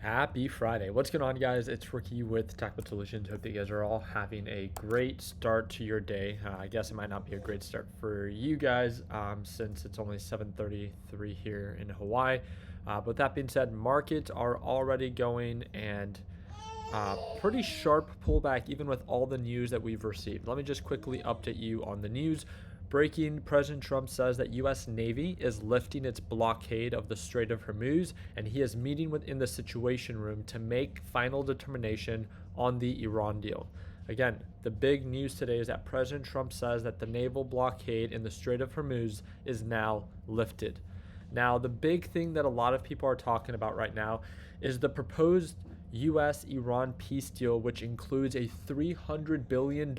Happy Friday. What's going on, guys? It's Ricky with Tactical Solutions. Hope that you guys are all having a great start to your day. I guess it might not be a great start for you guys since it's only 7:33 here in Hawaii. But with that being said, markets are already going and pretty sharp pullback even with all the news that we've received. Let me just quickly update you on the news. Breaking, President Trump says that U.S. Navy is lifting its blockade of the Strait of Hormuz, and he is meeting within the Situation Room to make final determination on the Iran deal. Again, the big news today is that President Trump says that the naval blockade in the Strait of Hormuz is now lifted. Now, the big thing that a lot of people are talking about right now is the proposed U.S.-Iran peace deal, which includes a $300 billion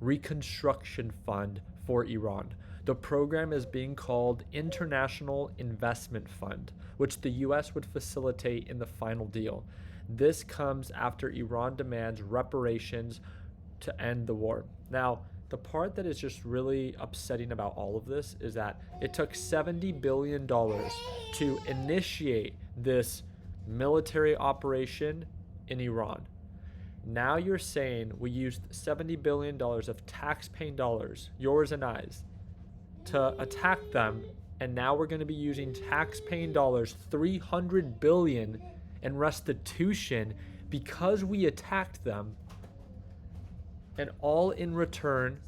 reconstruction fund for Iran. The program is being called International Investment Fund, which the U.S. would facilitate in the final deal. This comes after Iran demands reparations to end the war. Now, the part that is just really upsetting about all of this is that it took $70 billion to initiate this military operation in Iran. Now you're saying we used $70 billion of tax-paying dollars, yours and I's, to attack them, and now we're going to be using tax-paying dollars, $300 billion in restitution because we attacked them, and all in return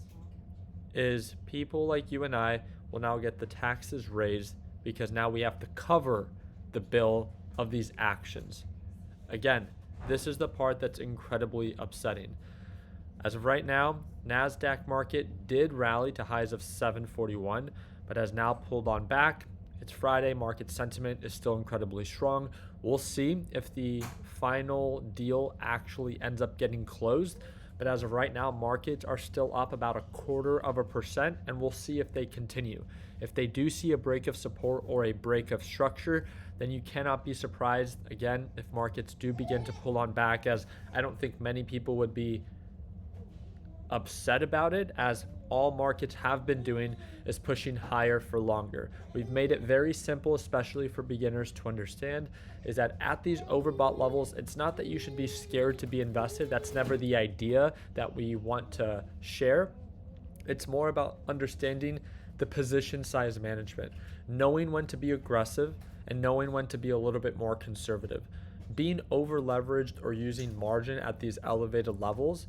is people like you and I will now get the taxes raised because now we have to cover the bill of these actions. Again, this is the part that's incredibly upsetting. As of right now, NASDAQ market did rally to highs of 741, but has now pulled on back. It's Friday, market sentiment is still incredibly strong. We'll see if the final deal actually ends up getting closed. But as of right now, markets are still up about 0.25%, and we'll see if they continue. If they do see a break of support or a break of structure, then you cannot be surprised, again, if markets do begin to pull on back, as I don't think many people would be upset about it, as all markets have been doing is pushing higher for longer. We've made it very simple, especially for beginners to understand, is that at these overbought levels, it's not that you should be scared to be invested. That's never the idea that we want to share. It's more about understanding the position size management, knowing when to be aggressive and knowing when to be a little bit more conservative. Being over leveraged or using margin at these elevated levels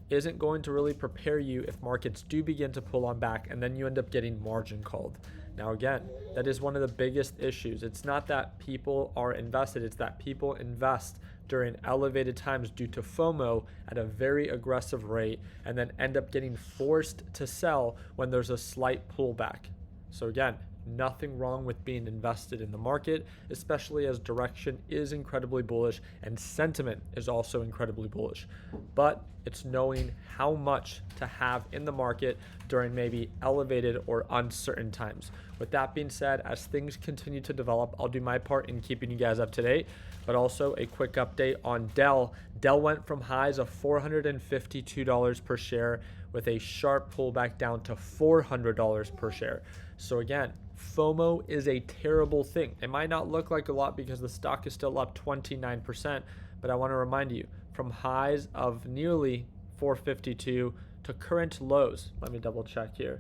isn't going to really prepare you if markets do begin to pull on back and then you end up getting margin called. Now, again, that is one of the biggest issues. It's not that people are invested, it's that people invest during elevated times due to FOMO at a very aggressive rate and then end up getting forced to sell when there's a slight pullback. So again, nothing wrong with being invested in the market, especially as direction is incredibly bullish and sentiment is also incredibly bullish. But it's knowing how much to have in the market during maybe elevated or uncertain times. With that being said, as things continue to develop, I'll do my part in keeping you guys up to date, but also a quick update on Dell. Dell went from highs of $452 per share with a sharp pullback down to $400 per share. So again, FOMO is a terrible thing. It might not look like a lot because the stock is still up 29%, but I want to remind you, from highs of nearly 452 to current lows. Let me double check here.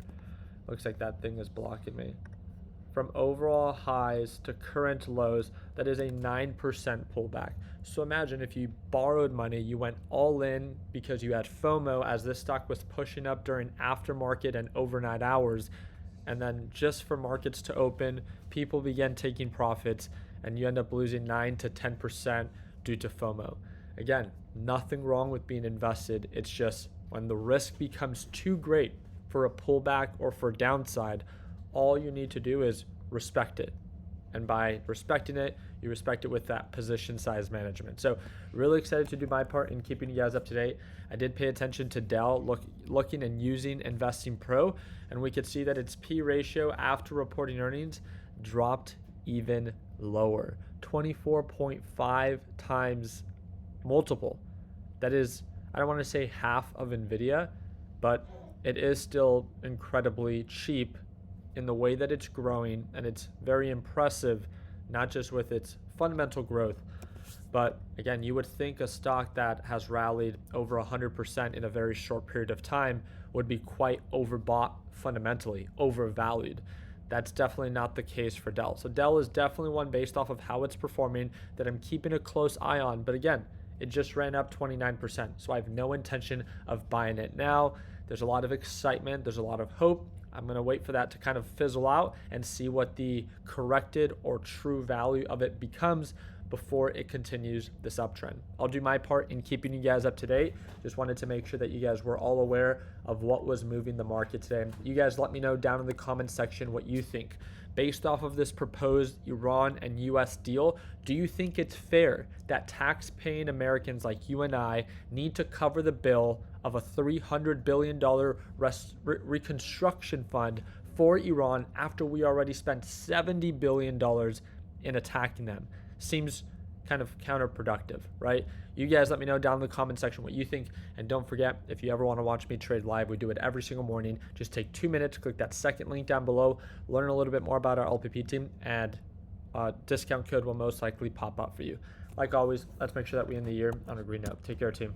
Looks like that thing is blocking me. From overall highs to current lows, that is a 9% pullback. So imagine if you borrowed money, you went all in because you had FOMO as this stock was pushing up during aftermarket and overnight hours. And then just for markets to open, people began taking profits and you end up losing 9 to 10% due to FOMO. Again, nothing wrong with being invested. It's just when the risk becomes too great for a pullback or for downside, all you need to do is respect it. And by respecting it, you respect it with that position size management. So really excited to do my part in keeping you guys up to date. I did pay attention to Dell, looking and using Investing Pro, and we could see that its P ratio after reporting earnings dropped even lower, 24.5 times multiple. That is, I don't want to say half of NVIDIA, but it is still incredibly cheap in the way that it's growing, and it's very impressive, not just with its fundamental growth, But again, you would think a stock that has rallied over 100% in a very short period of time would be quite overbought fundamentally, overvalued. That's definitely not the case for Dell. So Dell is definitely one based off of how it's performing that I'm keeping a close eye on. But again, it just ran up 29%. So I have no intention of buying it now. There's a lot of excitement, there's a lot of hope. I'm going to wait for that to kind of fizzle out and see what the corrected or true value of it becomes before it continues this uptrend. I'll do my part in keeping you guys up to date. Just wanted to make sure that you guys were all aware of what was moving the market today. You guys let me know down in the comments section what you think. Based off of this proposed Iran and US deal, do you think it's fair that tax-paying Americans like you and I need to cover the bill of a $300 billion reconstruction fund for Iran after we already spent $70 billion in attacking them? Seems kind of counterproductive, right? You guys let me know down in the comment section what you think. And don't forget, if you ever want to watch me trade live, we do it every single morning. Just take 2 minutes, click that second link down below, learn a little bit more about our LPP team, and discount code will most likely pop up for you. Like always, let's make sure that we end the year on a green note. Take care, team.